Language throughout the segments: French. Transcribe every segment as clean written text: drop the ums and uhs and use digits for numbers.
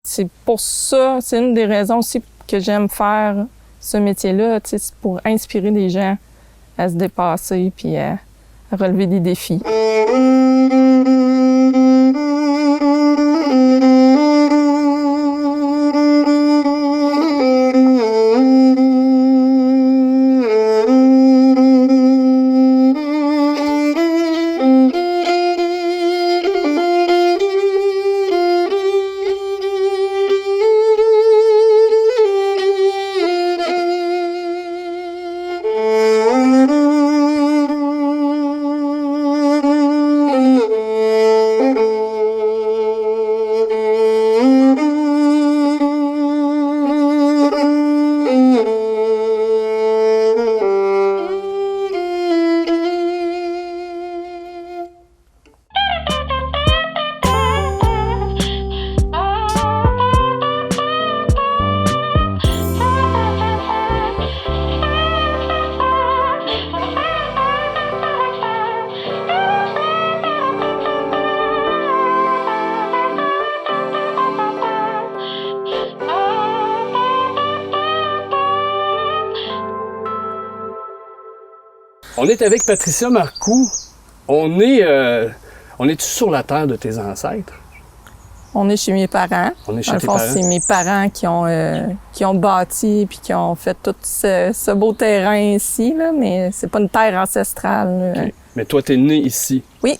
C'est pour ça, c'est une des raisons aussi que j'aime faire ce métier-là, c'est pour inspirer des gens à se dépasser puis à relever des défis. On est avec Patricia Marcoux. On est-tu sur la terre de tes ancêtres? On est chez mes parents. On est chez Dans le tes fond, parents? c'est mes parents qui ont bâti puis qui ont fait tout ce beau terrain ici, là, mais c'est pas une terre ancestrale. Là. Okay. Mais toi, t'es né ici? Oui.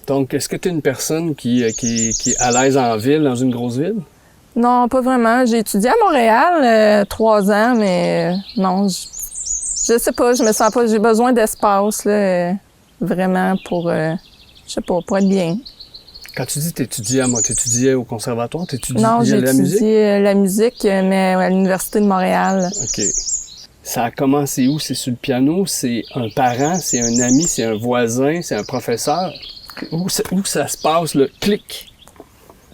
Donc, est-ce que tu es une personne qui est à l'aise en ville, dans une grosse ville? Non, pas vraiment. J'ai étudié à Montréal 3 ans, mais non, je sais pas, je me sens pas, j'ai besoin d'espace, là, vraiment pour, je sais pas, pour être bien. Quand tu dis t'étudiais au conservatoire, t'étudiais Non, j'ai la musique? étudié la musique, mais à l'Université de Montréal. OK. Ça a commencé où? C'est sur le piano? C'est un parent? C'est un ami? C'est un voisin? C'est un professeur? Où ça se passe, le clic?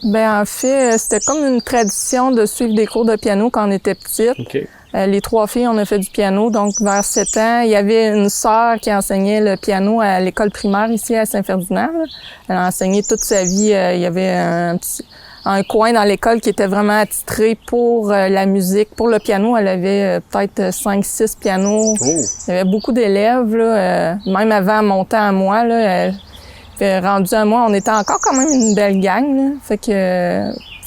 Ben en fait, c'était comme une tradition de suivre des cours de piano quand on était petite. OK. Les 3 filles, on a fait du piano. Donc, vers 7 ans, il y avait une sœur qui enseignait le piano à l'école primaire ici à Saint-Ferdinand. Elle a enseigné toute sa vie. Il y avait un coin dans l'école qui était vraiment attitré pour la musique, pour le piano. Elle avait peut-être 5-6 pianos. Oh. Il y avait beaucoup d'élèves, là, même avant monter à moi. Là, rendu à moi, on était encore quand même une belle gang. Là.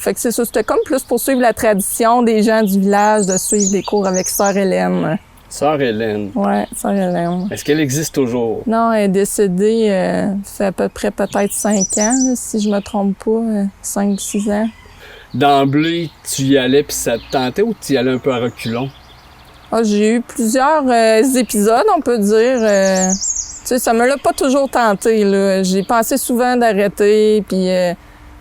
Fait que c'est ça, c'était comme plus pour suivre la tradition des gens du village de suivre des cours avec Sœur Hélène. Sœur Hélène. Ouais, Sœur Hélène. Est-ce qu'elle existe toujours? Non, elle est décédée, fait à peu près peut-être 5 ans, là, si je me trompe pas, 5-6 ans. D'emblée, tu y allais puis ça te tentait ou tu y allais un peu à reculons? Ah, j'ai eu plusieurs épisodes, on peut dire. Tu sais, ça me l'a pas toujours tenté, là. J'ai pensé souvent d'arrêter, puis...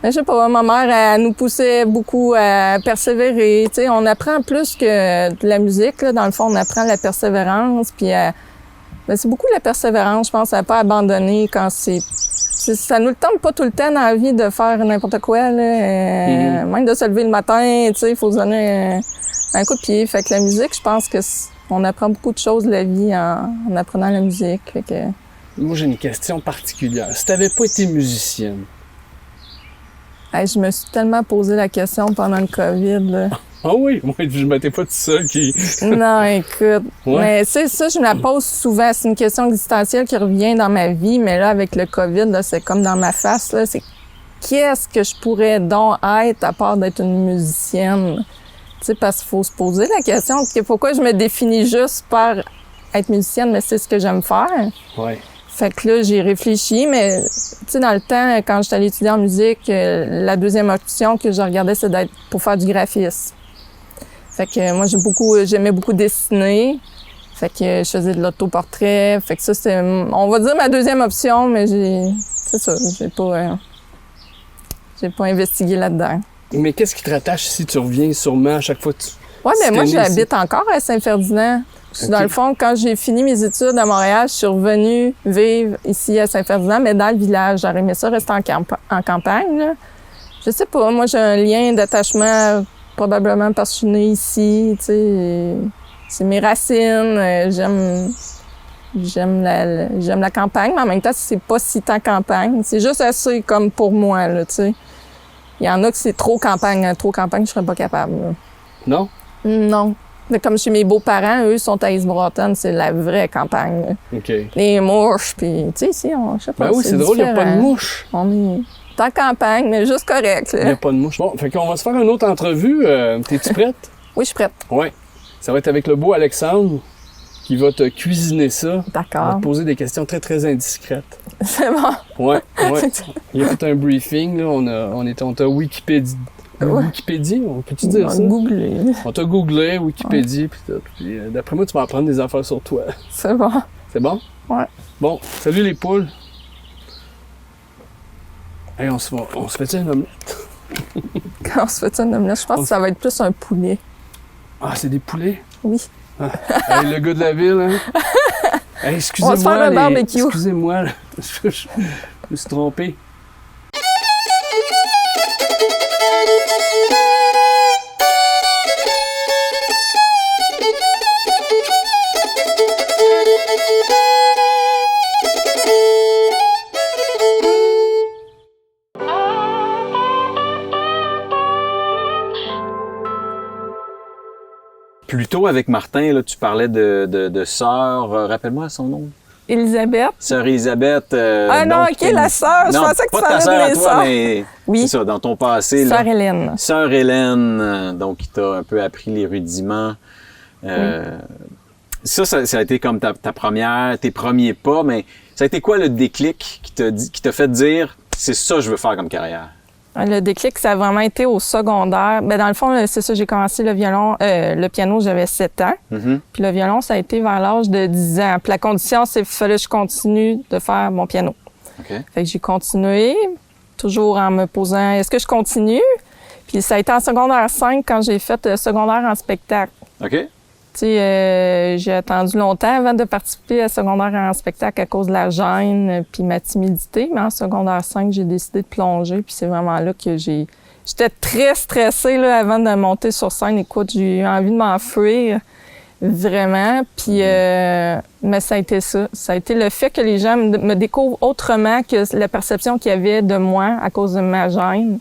je sais pas, ma mère, elle nous poussait beaucoup à persévérer. Tu sais, on apprend plus que de la musique, là. Dans le fond, on apprend la persévérance, puis c'est beaucoup la persévérance, je pense, à pas abandonner quand ça nous le tente pas tout le temps dans la vie de faire n'importe quoi, là. Même de se lever le matin, tu sais, il faut se donner un coup de pied. Fait que la musique, je pense que on apprend beaucoup de choses de la vie en apprenant la musique. Fait que... Moi, j'ai une question particulière. Si t'avais pas été musicienne, hey, je me suis tellement posé la question pendant le COVID, là. ah oui, moi, je m'étais pas tout seul qui... Non, écoute. Ouais. Mais c'est ça, je me la pose souvent. C'est une question existentielle qui revient dans ma vie, mais là, avec le COVID, là, c'est comme dans ma face, là. C'est qu'est-ce que je pourrais donc être à part d'être une musicienne? Tu sais, parce qu'il faut se poser la question. Pourquoi je me définis juste par être musicienne, mais c'est ce que j'aime faire? Ouais. Fait que là, j'ai réfléchi, mais tu sais, dans le temps, quand j'étais allée étudier en musique, la deuxième option que je regardais, c'est d'être pour faire du graphisme. Fait que moi, j'aimais beaucoup dessiner. Fait que je faisais de l'autoportrait. Fait que ça, c'est, on va dire, ma deuxième option, mais j'ai pas investigué là-dedans. Mais qu'est-ce qui te rattache si tu reviens sûrement à chaque fois que tu... Ouais, mais moi, ici? j'habite encore à Saint-Ferdinand. Okay. Dans le fond, quand j'ai fini mes études à Montréal, je suis revenue vivre ici à Saint-Ferdinand, mais dans le village. J'aurais aimé ça rester en campagne, là. Je sais pas, moi, j'ai un lien d'attachement probablement parce que je suis née ici, tu sais. C'est mes racines, j'aime la campagne, mais en même temps, c'est pas si tant campagne. C'est juste assez comme pour moi, là, tu sais. Il y en a que c'est trop campagne. Hein. Trop campagne, je serais pas capable. Là. Non? Non. Mais comme chez mes beaux-parents, eux sont à East Broughton, c'est la vraie campagne. Là. OK. Les mouches, puis tu sais, ici, je sais pas. Ben oui, c'est drôle, il n'y a pas de différent. mouches. On est en campagne, mais juste correct. Il n'y a pas de mouches. Bon, fait qu'on va se faire une autre entrevue. T'es-tu prête? Oui, je suis prête. Oui. Ça va être avec le beau Alexandre qui va te cuisiner ça. Il va D'accord. te poser des questions très, très indiscrètes. C'est bon. Ouais. Il y a tout un briefing, là. On t'a Wikipédie. Wikipédie, on peut-tu dire On ça? va googler. On t'a googlé, Wikipédie, puis tout. Puis, d'après moi, tu vas apprendre des affaires sur toi. C'est bon. C'est bon? Ouais. Bon, salut les poules. Hey, on se fait une omelette? Quand on se fait une omelette, je pense que ça va être plus un poulet. Ah, c'est des poulets? Oui. Ah. Hey, le gars de la ville, hein? Hey, excusez-moi. On va se faire un barbecue. Excusez-moi, là. Je me suis trompé. Plus tôt, avec Martin, là, tu parlais de sœur, rappelle-moi son nom. Elisabeth. Sœur Elisabeth. Ah non, donc, ok, la sœur. Je non, pensais que pas tu ta parlais sœur de à mes toi, sœurs. mais Oui. c'est ça, dans ton passé. Sœur là. Hélène. Sœur Hélène, donc qui t'a un peu appris les rudiments. Ça a été comme tes premiers pas, mais ça a été quoi le déclic qui t'a fait dire c'est ça que je veux faire comme carrière? Le déclic, ça a vraiment été au secondaire. Ben, dans le fond, c'est ça, j'ai commencé le piano, j'avais 7 ans. Mm-hmm. Puis le violon, ça a été vers l'âge de 10 ans. Puis la condition, c'est qu'il fallait que je continue de faire mon piano. Okay. Fait que j'ai continué, toujours en me posant, est-ce que je continue? Puis ça a été en secondaire 5 quand j'ai fait secondaire en spectacle. OK. Tu sais, j'ai attendu longtemps avant de participer à secondaire en spectacle à cause de la gêne puis ma timidité. Mais en secondaire 5, j'ai décidé de plonger. Puis c'est vraiment là que j'étais très stressée là, avant de monter sur scène. Écoute, j'ai eu envie de m'enfuir, vraiment. Puis, mais ça a été ça. Ça a été le fait que les gens me découvrent autrement que la perception qu'il y avait de moi à cause de ma gêne.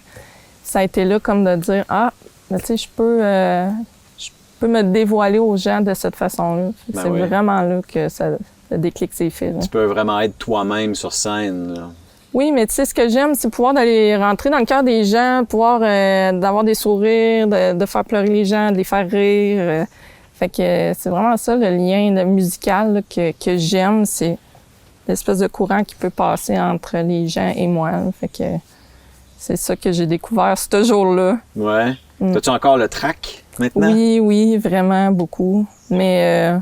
Ça a été là comme de dire, tu sais, je peux me dévoiler aux gens de cette façon-là. Ben c'est oui. vraiment là que le déclic s'est fait. Là. Tu peux vraiment être toi-même sur scène. Là. Oui, mais tu sais, ce que j'aime, c'est pouvoir d'aller rentrer dans le cœur des gens, pouvoir d'avoir des sourires, de faire pleurer les gens, de les faire rire. Fait que c'est vraiment ça, le lien musical là, que j'aime. C'est l'espèce de courant qui peut passer entre les gens et moi. Là. Fait que c'est ça que j'ai découvert ce jour-là. Ouais. T'as-tu encore le track maintenant? Oui, vraiment beaucoup. Mais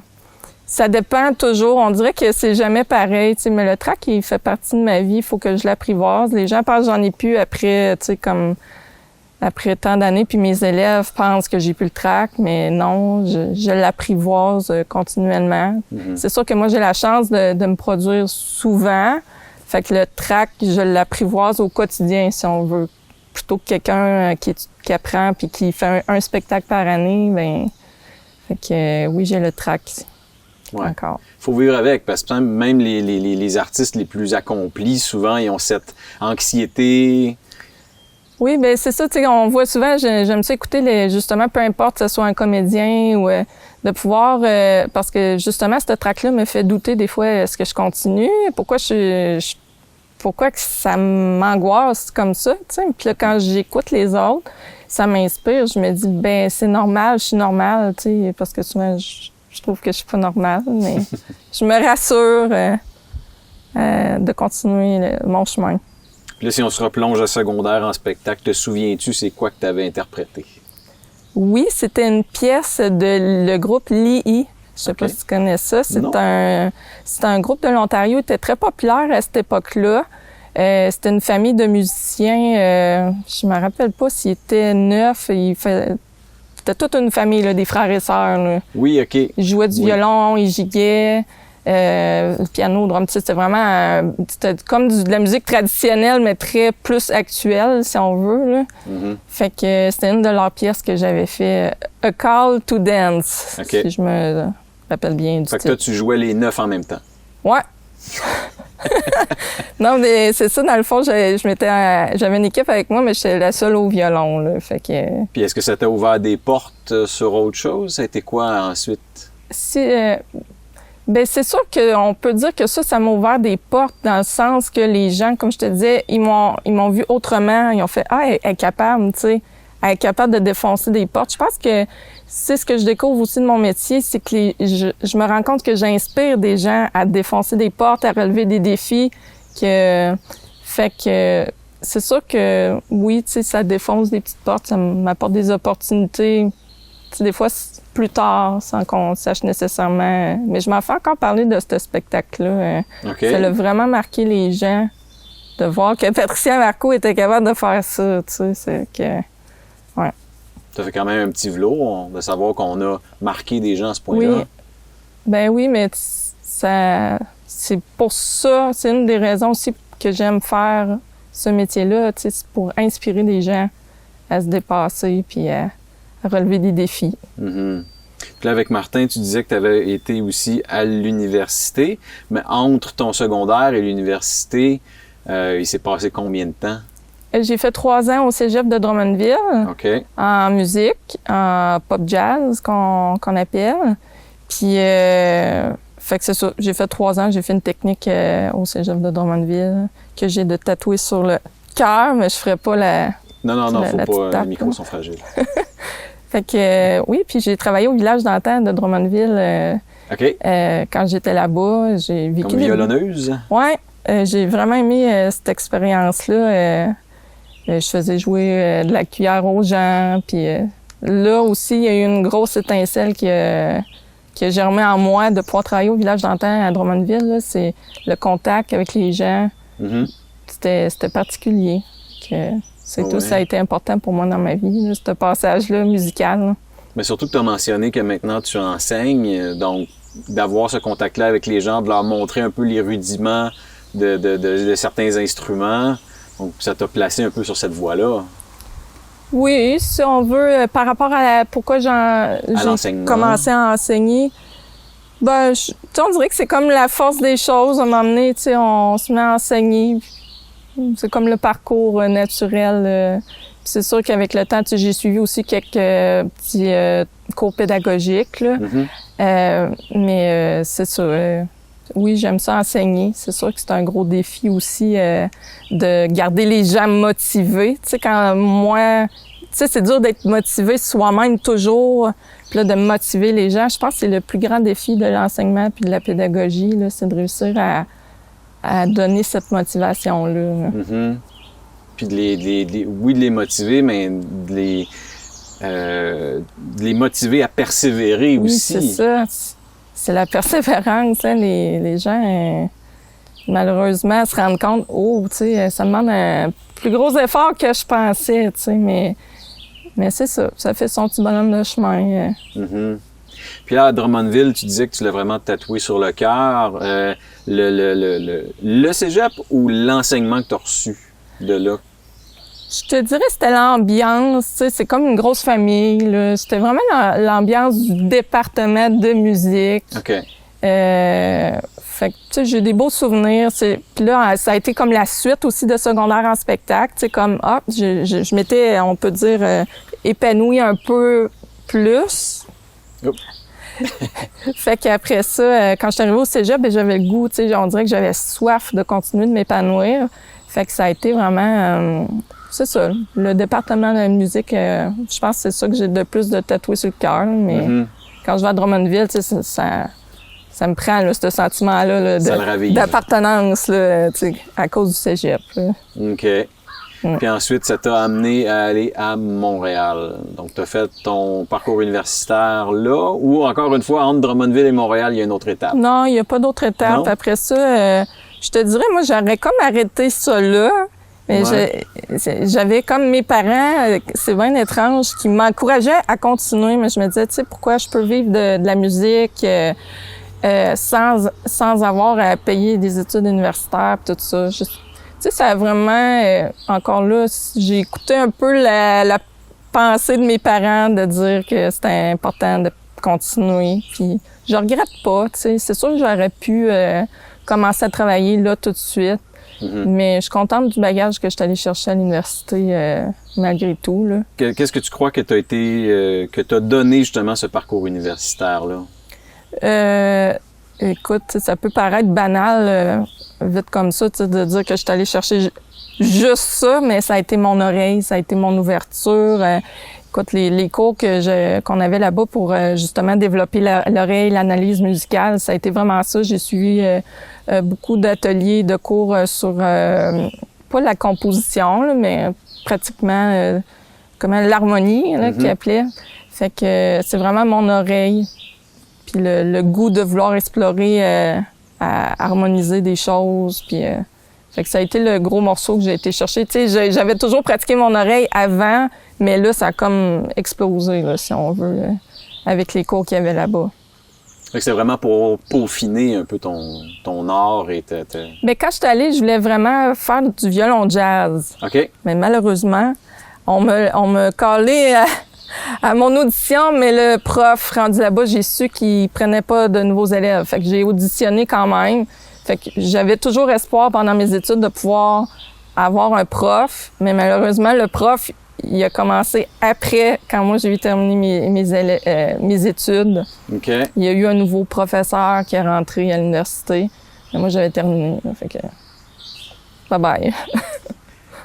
ça dépend toujours. On dirait que c'est jamais pareil. T'sais, mais le track, il fait partie de ma vie. Il faut que je l'apprivoise. Les gens pensent que j'en ai plus après, après tant d'années. Puis mes élèves pensent que j'ai plus le track. Mais non, je l'apprivoise continuellement. Mm-hmm. C'est sûr que moi, j'ai la chance de me produire souvent. Fait que le track, je l'apprivoise au quotidien, si on veut. Plutôt que quelqu'un qui apprend puis qui fait un spectacle par année, ben, fait que oui, j'ai le track encore. Faut vivre avec, parce que même les artistes les plus accomplis, souvent, ils ont cette anxiété. Oui, ben c'est ça, tu sais, on voit souvent, j'aime ça écouter justement, peu importe que ce soit un comédien ou de pouvoir, parce que justement, ce track-là me fait douter des fois, est-ce que je continue? Pourquoi que ça m'angoisse comme ça, tu sais. Puis là, quand j'écoute les autres, ça m'inspire. Je me dis, ben c'est normal, je suis normale, tu sais, parce que souvent, je trouve que je suis pas normale, mais je me rassure de continuer mon chemin. Puis là, si on se replonge à secondaire en spectacle, te souviens-tu, c'est quoi que tu avais interprété? Oui, c'était une pièce de le groupe Lee. Je sais pas si tu connais ça. C'est un groupe de l'Ontario. Il était très populaire à cette époque-là. C'était une famille de musiciens. Je me rappelle pas s'ils étaient 9. C'était toute une famille, là, des frères et sœurs. Là. Oui, OK. Ils jouaient du violon, ils giguaient, le piano, drum. C'était vraiment c'était comme de la musique traditionnelle, mais très plus actuelle, si on veut. Là. Mm-hmm. Fait que c'était une de leurs pièces que j'avais fait. A Call to Dance, si je me rappelle bien du Fait que titre. toi, tu jouais les 9 en même temps. Ouais. Non, mais c'est ça, dans le fond, j'avais une équipe avec moi, mais j'étais la seule au violon, là. Fait que... Puis est-ce que ça t'a ouvert des portes sur autre chose? Ça a été quoi ensuite? Ben c'est sûr qu'on peut dire que ça m'a ouvert des portes dans le sens que les gens, comme je te disais, ils m'ont vu autrement. Ils ont fait « Ah, elle est capable, tu sais. Elle est capable de défoncer des portes. » Je pense que c'est ce que je découvre aussi de mon métier, c'est que je me rends compte que j'inspire des gens à défoncer des portes, à relever des défis. Fait que c'est sûr que oui, tu sais, ça défonce des petites portes, ça m'apporte des opportunités. Tu sais, des fois, plus tard, sans qu'on sache nécessairement. Mais je m'en fais encore parler de ce spectacle-là. Okay. Ça l'a vraiment marqué les gens de voir que Patricia Marco était capable de faire ça. Tu sais, c'est que... Ouais. Ça fait quand même un petit velours de savoir qu'on a marqué des gens à ce point-là. Oui. Ben oui, mais ça... C'est pour ça, c'est une des raisons aussi que j'aime faire ce métier-là, tu sais, c'est pour inspirer des gens à se dépasser puis à relever des défis. Mm-hmm. Puis là, avec Martin, tu disais que tu avais été aussi à l'université, mais entre ton secondaire et l'université, il s'est passé combien de temps? J'ai fait 3 ans au cégep de Drummondville, OK. en musique, en pop jazz qu'on appelle. Puis, fait que c'est ça, j'ai fait 3 ans, j'ai fait une technique au cégep de Drummondville que j'ai de tatouer sur le cœur, mais je ferais pas la... Non, faut pas, tape, les micros sont fragiles. Fait que, oui, puis j'ai travaillé au village d'antan de Drummondville. OK. Quand j'étais là-bas, j'ai vécu... Comme violonneuse? Ouais, j'ai vraiment aimé cette expérience-là. Je faisais jouer de la cuillère aux gens, puis là aussi, il y a eu une grosse étincelle qui a germé en moi de pouvoir travailler au village d'antan à Drummondville. Là. C'est le contact avec les gens. Mm-hmm. C'était particulier. Ça a été important pour moi dans ma vie, là, ce passage-là musical. Là. Mais surtout que tu as mentionné que maintenant tu enseignes, donc d'avoir ce contact-là avec les gens, de leur montrer un peu les rudiments de certains instruments. Donc, ça t'a placé un peu sur cette voie-là. Oui, si on veut, par rapport à pourquoi j'ai commencé à enseigner, ben, on dirait que c'est comme la force des choses. À un moment donné, tu sais, on se met à enseigner. C'est comme le parcours naturel. C'est sûr qu'avec le temps, tu sais, j'ai suivi aussi quelques petits cours pédagogiques. Là. Mm-hmm. Mais c'est ça. Oui, j'aime ça enseigner. C'est sûr que c'est un gros défi aussi de garder les gens motivés. Tu sais, quand moi... Tu sais, c'est dur d'être motivé soi-même toujours. Puis là, de motiver les gens, je pense que c'est le plus grand défi de l'enseignement puis de la pédagogie, là, c'est de réussir à donner cette motivation-là. Mm-hmm. Puis de les motiver, mais de les motiver à persévérer aussi. Oui, c'est ça. C'est la persévérance. Hein. Les gens, malheureusement, se rendent compte, tu sais, ça demande un plus gros effort que je pensais, tu sais, mais c'est ça. Ça fait son petit bonhomme de chemin. Mm-hmm. Puis là, à Drummondville, tu disais que tu l'as vraiment tatoué sur le cœur. Le cégep ou l'enseignement que tu as reçu de là? Je te dirais que c'était l'ambiance, tu sais, c'est comme une grosse famille, là. C'était vraiment l'ambiance du département de musique. OK. Fait que, tu sais, j'ai des beaux souvenirs. Puis là, ça a été comme la suite aussi de secondaire en spectacle, tu sais, comme, je m'étais, on peut dire, épanouie un peu plus. Oh. Fait qu'après ça, quand je suis arrivée au cégep, j'avais le goût, tu sais, on dirait que j'avais soif de continuer de m'épanouir. Fait que ça a été vraiment... c'est ça, le département de la musique, je pense que c'est ça que j'ai de plus de tatoué sur le cœur. Mais quand je vais à Drummondville, tu sais, ça me prend, là, ce sentiment-là là, d'appartenance, là, tu sais, à cause du cégep. Là. OK. Puis ensuite, ça t'a amené à aller à Montréal. Donc, tu as fait ton parcours universitaire là, ou encore une fois, entre Drummondville et Montréal, il y a une autre étape? Non, il n'y a pas d'autre étape. Non? Après ça, je te dirais, moi, j'aurais comme arrêté ça là. Mais j'avais comme mes parents, c'est bien étrange, qui m'encourageaient à continuer. Mais je me disais, tu sais, pourquoi je peux vivre de la musique sans avoir à payer des études universitaires et tout ça. Tu sais, ça a vraiment, encore là, j'ai écouté un peu la pensée de mes parents de dire que c'était important de continuer. Puis je regrette pas, tu sais. C'est sûr que j'aurais pu commencer à travailler là tout de suite. Mais je suis contente du bagage que je suis allée chercher à l'université malgré tout, là. Qu'est-ce que tu crois que que t'as donné justement ce parcours universitaire-là? Écoute, ça peut paraître banal vite comme ça, de dire que je suis allée chercher juste ça, mais ça a été mon oreille, ça a été mon ouverture. Écoute, les cours qu'on avait là-bas pour justement développer l'oreille, l'analyse musicale, ça a été vraiment ça. J'ai suivi beaucoup d'ateliers, de cours sur pas la composition, là, mais pratiquement comment l'harmonie là, qu'ils appelaient. Fait que c'est vraiment mon oreille. Puis le goût de vouloir explorer, à harmoniser des choses. Puis fait que ça a été le gros morceau que j'ai été chercher. Tu sais, j'avais toujours pratiqué mon oreille avant, mais là, ça a comme explosé, là, si on veut, avec les cours qu'il y avait là-bas. Fait que c'est vraiment pour peaufiner un peu ton art et Bien, quand je suis allée, je voulais vraiment faire du violon jazz. OK. Mais malheureusement, on me collait à mon audition, mais le prof rendu là-bas, j'ai su qu'il prenait pas de nouveaux élèves. Fait que j'ai auditionné quand même. Fait que j'avais toujours espoir pendant mes études de pouvoir avoir un prof, mais malheureusement, le prof, il a commencé après, quand moi j'ai eu terminé mes études. OK. Il y a eu un nouveau professeur qui est rentré à l'université. Et moi, j'avais terminé. Fait que, bye-bye.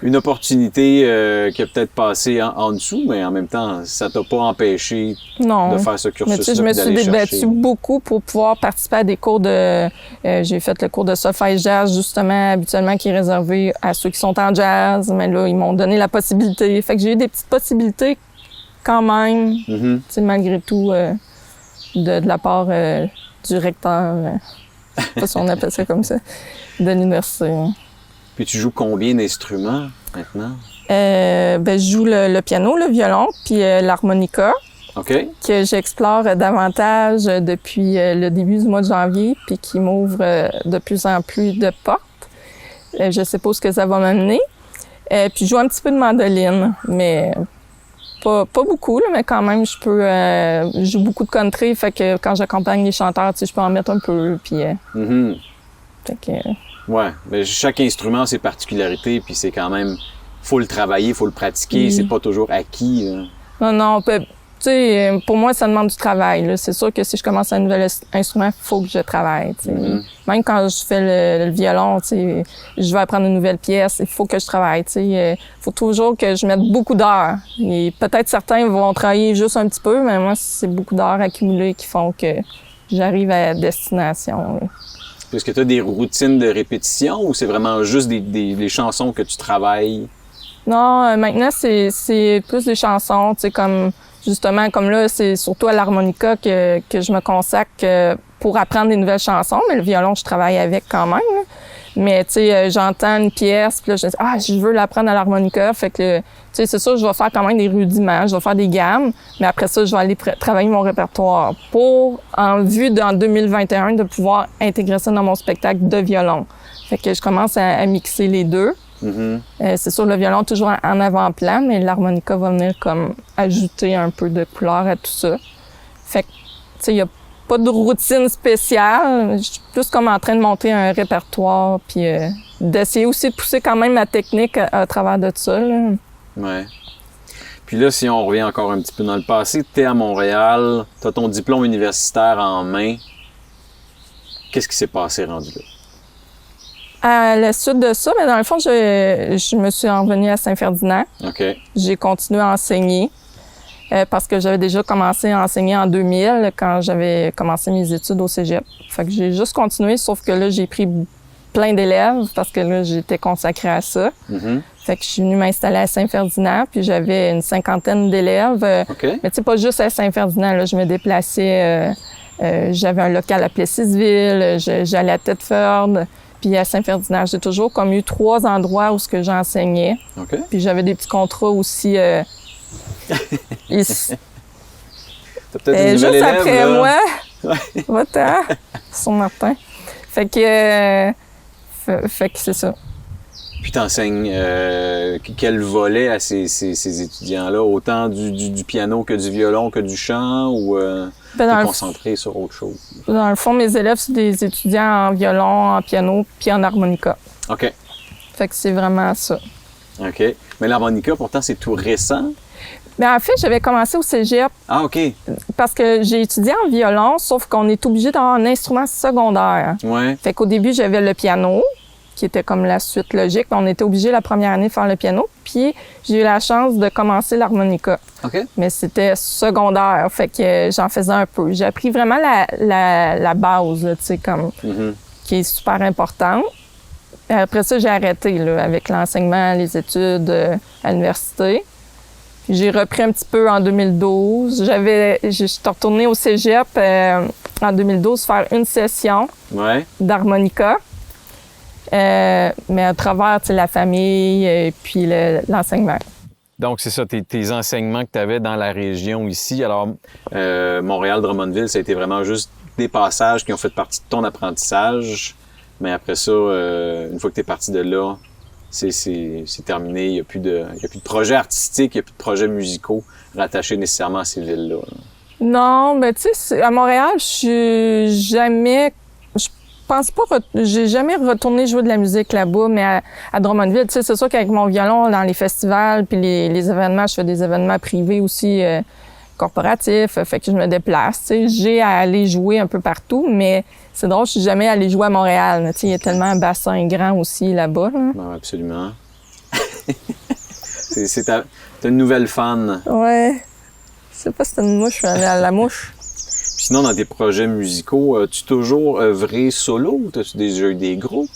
Une opportunité qui a peut-être passé en dessous, mais en même temps, ça t'a pas empêché Non. de faire ce cursus-là. Mais tu sais, je me suis débattue beaucoup pour pouvoir participer à des cours de... j'ai fait le cours de solfège jazz, justement, habituellement, qui est réservé à ceux qui sont en jazz. Mais là, ils m'ont donné la possibilité. Fait que j'ai eu des petites possibilités quand même, tu sais, malgré tout, de la part du recteur, je sais pas si on appelle ça comme ça, de l'université. Puis tu joues combien d'instruments maintenant? Je joue le piano, le violon, puis l'harmonica, OK. que j'explore davantage depuis le début du mois de janvier, puis qui m'ouvre de plus en plus de portes. Je sais pas où ce que ça va m'amener. Puis je joue un petit peu de mandoline, mais pas beaucoup, là, mais quand même, je joue beaucoup de country, fait que quand j'accompagne les chanteurs, tu sais, je peux en mettre un peu, puis... fait que... Ouais, mais chaque instrument a ses particularités, puis c'est quand même... Faut le travailler, faut le pratiquer, c'est pas toujours acquis. Là. Non, tu sais, pour moi, ça demande du travail. Là. C'est sûr que si je commence un nouvel instrument, il faut que je travaille. Même quand je fais le violon, tu sais, je vais apprendre une nouvelle pièce, il faut que je travaille. Il faut toujours que je mette beaucoup d'heures. Et peut-être certains vont travailler juste un petit peu, mais moi, c'est beaucoup d'heures accumulées qui font que j'arrive à destination. Là. Est-ce que tu as des routines de répétition ou c'est vraiment juste des chansons que tu travailles? Non, maintenant, c'est plus des chansons, tu sais, comme là, c'est surtout à l'harmonica que je me consacre pour apprendre des nouvelles chansons, mais le violon, je travaille avec quand même. Là. Mais, tu sais, j'entends une pièce, puis là, je dis, je veux l'apprendre à l'harmonica, fait que, tu sais, c'est sûr, je vais faire quand même des rudiments, je vais faire des gammes, mais après ça, je vais aller travailler mon répertoire en vue d'en 2021, de pouvoir intégrer ça dans mon spectacle de violon. Fait que je commence à mixer les deux. C'est sûr, le violon toujours en avant-plan, mais l'harmonica va venir comme ajouter un peu de couleur à tout ça. Fait que, tu sais, il y a pas de routine spéciale. Je suis plus comme en train de monter un répertoire, puis d'essayer aussi de pousser quand même ma technique à travers de ça. Là. Ouais. Puis là, si on revient encore un petit peu dans le passé, t'es à Montréal, t'as ton diplôme universitaire en main. Qu'est-ce qui s'est passé rendu là? À la suite de ça, mais dans le fond, je me suis revenue à Saint-Ferdinand. OK. J'ai continué à enseigner parce que j'avais déjà commencé à enseigner en 2000 quand j'avais commencé mes études au cégep. Fait que j'ai juste continué, sauf que là, j'ai pris plein d'élèves parce que là, j'étais consacrée à ça. Fait que je suis venue m'installer à Saint-Ferdinand, puis j'avais une 50aine d'élèves. Okay. Mais tu sais, pas juste à Saint-Ferdinand, là, je me déplaçais. J'avais un local à Plessisville, j'allais à Thetford. Puis à Saint-Ferdinand, j'ai toujours comme eu 3 endroits où ce que j'enseignais. Okay. Puis j'avais des petits contrats aussi ici. T'as peut-être une juste nouvelle après élève, là. moi, va-t'en, sur Martin. Fait que c'est ça. Puis t'enseignes quel volet à ces étudiants-là? Autant du piano que du violon que du chant ou t'es concentré sur autre chose? Dans le fond, mes élèves, c'est des étudiants en violon, en piano, puis en harmonica. OK. Fait que c'est vraiment ça. OK. Mais l'harmonica, pourtant, c'est tout récent. Mais en fait, j'avais commencé au cégep. Ah, OK. Parce que j'ai étudié en violon, sauf qu'on est obligé d'avoir un instrument secondaire. Ouais. Fait qu'au début, j'avais le piano, qui était comme la suite logique. On était obligé la première année de faire le piano. Puis j'ai eu la chance de commencer l'harmonica. OK. Mais c'était secondaire, fait que j'en faisais un peu. J'ai appris vraiment la base, tu sais, comme qui est super importante. Après ça, j'ai arrêté là, avec l'enseignement, les études à l'université. Puis j'ai repris un petit peu en 2012. Je suis retournée au cégep en 2012 faire une session d'harmonica. Mais à travers la famille et puis l'enseignement. Donc, c'est ça, tes enseignements que tu avais dans la région ici. Alors, Montréal-Drummondville, ça a été vraiment juste des passages qui ont fait partie de ton apprentissage. Mais après ça, une fois que tu es parti de là, c'est terminé. Il n'y a plus de projets artistiques, il n'y a plus de projets musicaux rattachés nécessairement à ces villes-là. Non, mais tu sais, à Montréal, j'ai jamais retourné jouer de la musique là-bas, mais à Drummondville, tu sais, c'est sûr qu'avec mon violon, dans les festivals puis les événements, je fais des événements privés aussi, corporatifs, fait que je me déplace, tu sais. J'ai à aller jouer un peu partout, mais c'est drôle, je suis jamais allée jouer à Montréal. Tu sais, il y a tellement un bassin grand aussi là-bas. Là. Non, absolument. T'as une nouvelle fan. Ouais. Je sais pas si c'est une mouche, la mouche. Puis sinon, dans tes projets musicaux, as-tu toujours œuvré solo ou as-tu déjà eu des groupes?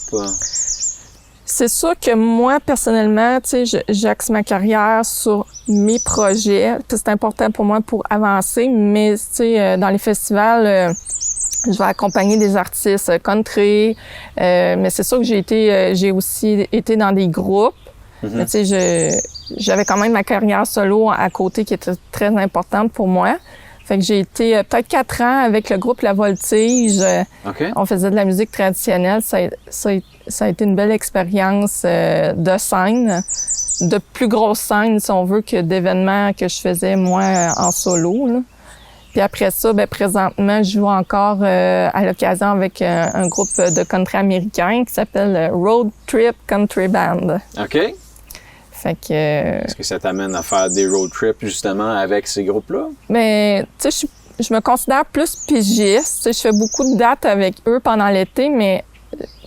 C'est sûr que moi, personnellement, tu sais, j'axe ma carrière sur mes projets. Puis c'est important pour moi pour avancer, mais tu sais, dans les festivals, je vais accompagner des artistes country, mais c'est sûr que j'ai aussi été dans des groupes. Mais tu sais, j'avais quand même ma carrière solo à côté qui était très importante pour moi. Fait que j'ai été peut-être 4 ans avec le groupe La Voltige. Okay. On faisait de la musique traditionnelle. Ça a été une belle expérience de scène, de plus grosse scène, si on veut, que d'événements que je faisais, moi, en solo, là. Puis après ça, présentement, je joue encore à l'occasion avec un groupe de country américain qui s'appelle Road Trip Country Band. OK. Fait que... Est-ce que ça t'amène à faire des road trips, justement, avec ces groupes-là? Mais, tu sais, je me considère plus pigiste. Tu sais, je fais beaucoup de dates avec eux pendant l'été, mais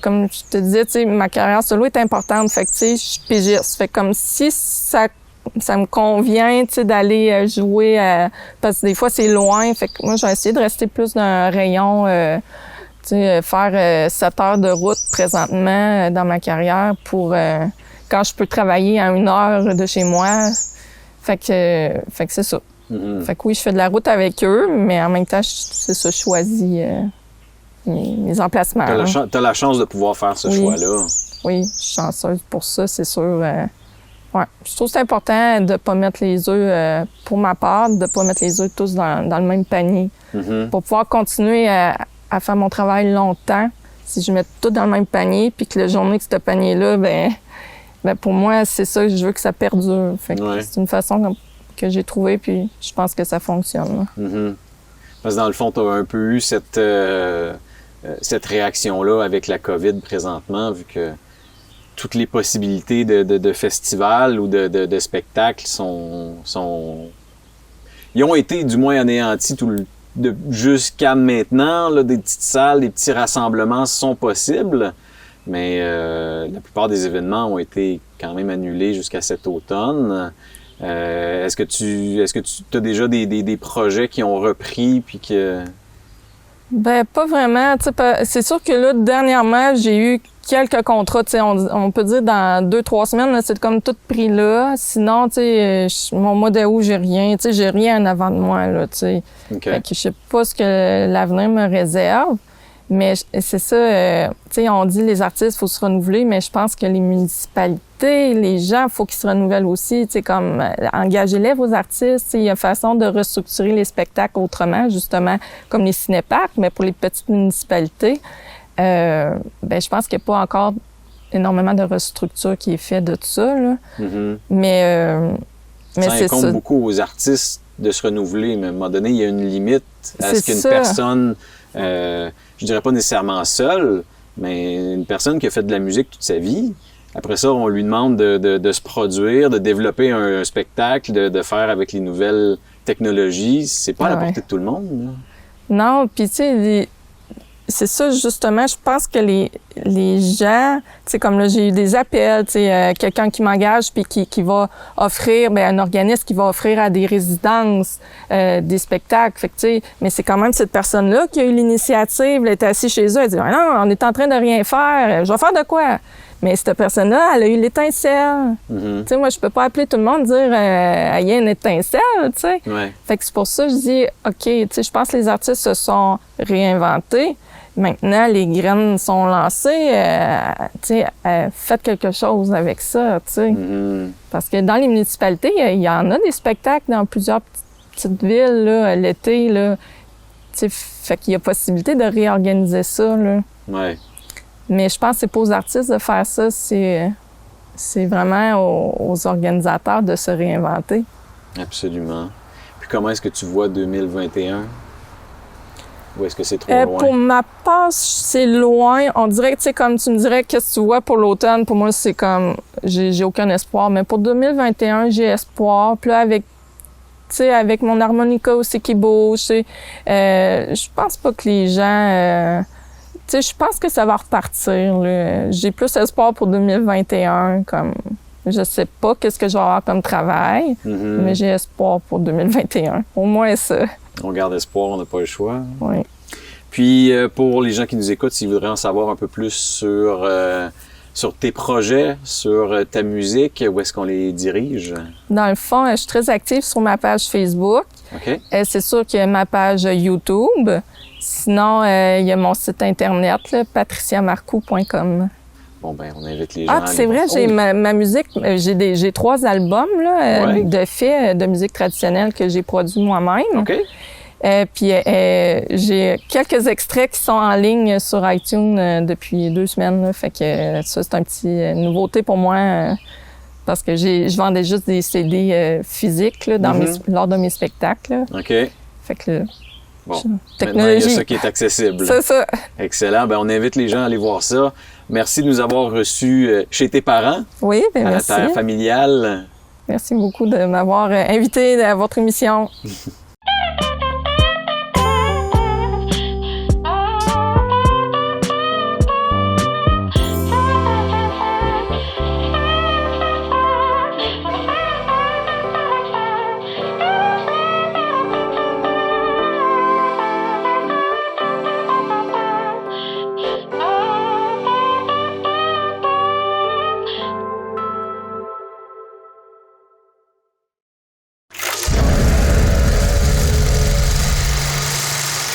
comme je te disais, tu sais, ma carrière solo est importante. Fait que, tu sais, je suis pigiste. Fait comme si ça me convient, tu sais, d'aller jouer parce que des fois, c'est loin. Fait que moi, j'ai essayé de rester plus dans un rayon, tu sais, faire 7 heures de route présentement dans ma carrière pour... quand je peux travailler à 1 heure de chez moi. Fait que c'est ça. Fait que oui, je fais de la route avec eux, mais en même temps, c'est ça, je choisis mes emplacements. T'as la chance de pouvoir faire ce choix-là. Oui, je suis chanceuse pour ça, c'est sûr. Ouais. Je trouve que c'est important de pas mettre les œufs, pour ma part, de pas mettre les œufs tous dans le même panier. Pour pouvoir continuer à faire mon travail longtemps, si je mets tout dans le même panier, puis que la journée que ce panier-là, pour moi, c'est ça que je veux que ça perdure. Fait que c'est une façon que j'ai trouvée, puis je pense que ça fonctionne. Parce que dans le fond, tu as un peu eu cette réaction-là avec la COVID présentement, vu que toutes les possibilités de festivals ou de spectacles ils ont été du moins anéantis jusqu'à maintenant. Là, des petites salles, des petits rassemblements sont possibles. Mais la plupart des événements ont été quand même annulés jusqu'à cet automne. Est-ce que tu as déjà des projets qui ont repris puis que... Pas vraiment. C'est sûr que là, dernièrement, j'ai eu quelques contrats. On peut dire dans 2-3 semaines, là, c'est comme tout pris là. Sinon, mon mois d'août, j'ai rien. J'ai rien en avant de moi. Là, Fait que je sais pas ce que l'avenir me réserve. Mais c'est ça, on dit les artistes, il faut se renouveler, mais je pense que les municipalités, les gens, il faut qu'ils se renouvellent aussi, comme engagez-les vos artistes, il y a façon de restructurer les spectacles autrement, justement, comme les cinéparcs, mais pour les petites municipalités, je pense qu'il n'y a pas encore énormément de restructure qui est fait de tout ça, là. Mhm. Mais Ça c'est incombe ça. beaucoup aux artistes de se renouveler, mais à un moment donné, il y a une limite à C'est ce qu'une ça. personne, je dirais pas nécessairement seule, mais une personne qui a fait de la musique toute sa vie, après ça, on lui demande de se produire, de développer un spectacle, de faire avec les nouvelles technologies. C'est pas à la Ah ouais. portée de tout le monde, là. Non, puis tu sais, c'est ça justement, je pense que les gens, tu sais, comme là, j'ai eu des appels, tu sais, quelqu'un qui m'engage puis qui va offrir, un organisme qui va offrir à des résidences des spectacles, fait que tu sais, mais c'est quand même cette personne-là qui a eu l'initiative, elle était assise chez eux, elle dit « Ah non, on est en train de rien faire, je vais faire de quoi? » Mais cette personne-là, elle a eu l'étincelle. Mhm. Tu sais, moi, je peux pas appeler tout le monde et dire il y a une étincelle, tu sais. Ouais. Fait que c'est pour ça que je dis, OK, tu sais, je pense que les artistes se sont réinventés. Maintenant, les graines sont lancées. Tu sais, faites quelque chose avec ça, tu sais. Mhm. Parce que dans les municipalités, il y en a des spectacles dans plusieurs petites villes, là, l'été, là. Tu sais, fait qu'il y a possibilité de réorganiser ça, là. Ouais. Mais je pense que c'est pas aux artistes de faire ça, c'est vraiment aux organisateurs de se réinventer. Absolument. Puis comment est-ce que tu vois 2021? Ou est-ce que c'est trop loin? Pour ma part, c'est loin. On dirait que, tu sais, comme tu me dirais, qu'est-ce que tu vois pour l'automne? Pour moi, c'est comme, j'ai aucun espoir. Mais pour 2021, j'ai espoir. Puis là, avec, tu sais, avec mon harmonica aussi qui bouge, tu sais, je pense pas que les gens... tu sais, je pense que ça va repartir, là. J'ai plus espoir pour 2021, comme... Je sais pas qu'est-ce que je vais avoir comme travail, Mhm. mais j'ai espoir pour 2021. Au moins ça. On garde espoir, on n'a pas le choix. Oui. Puis, pour les gens qui nous écoutent, s'ils voudraient en savoir un peu plus sur tes projets, sur ta musique, où est-ce qu'on les dirige? Dans le fond, je suis très active sur ma page Facebook. OK? C'est sûr qu'il y a ma page YouTube. Sinon, il y a mon site internet, là, patriciamarcoux.com. Bon, ben, on invite les gens Ah, à puis aller c'est vrai, voir. j'ai Oh! ma musique, j'ai 3 albums là, Ouais. de faits de musique traditionnelle que j'ai produit moi-même. OK? Puis j'ai quelques extraits qui sont en ligne sur iTunes depuis 2 semaines. Là, fait que ça, c'est un petit nouveauté pour moi parce que je vendais juste des CD physiques là, lors de mes spectacles. Là. OK. Fait que Bon. Maintenant, il y technologie, a ça qui est accessible. c'est ça. Excellent. Ben, on invite les gens à aller voir ça. Merci de nous avoir reçus chez tes parents, Oui, bien à la merci. terre familiale. Merci beaucoup de m'avoir invité à votre émission.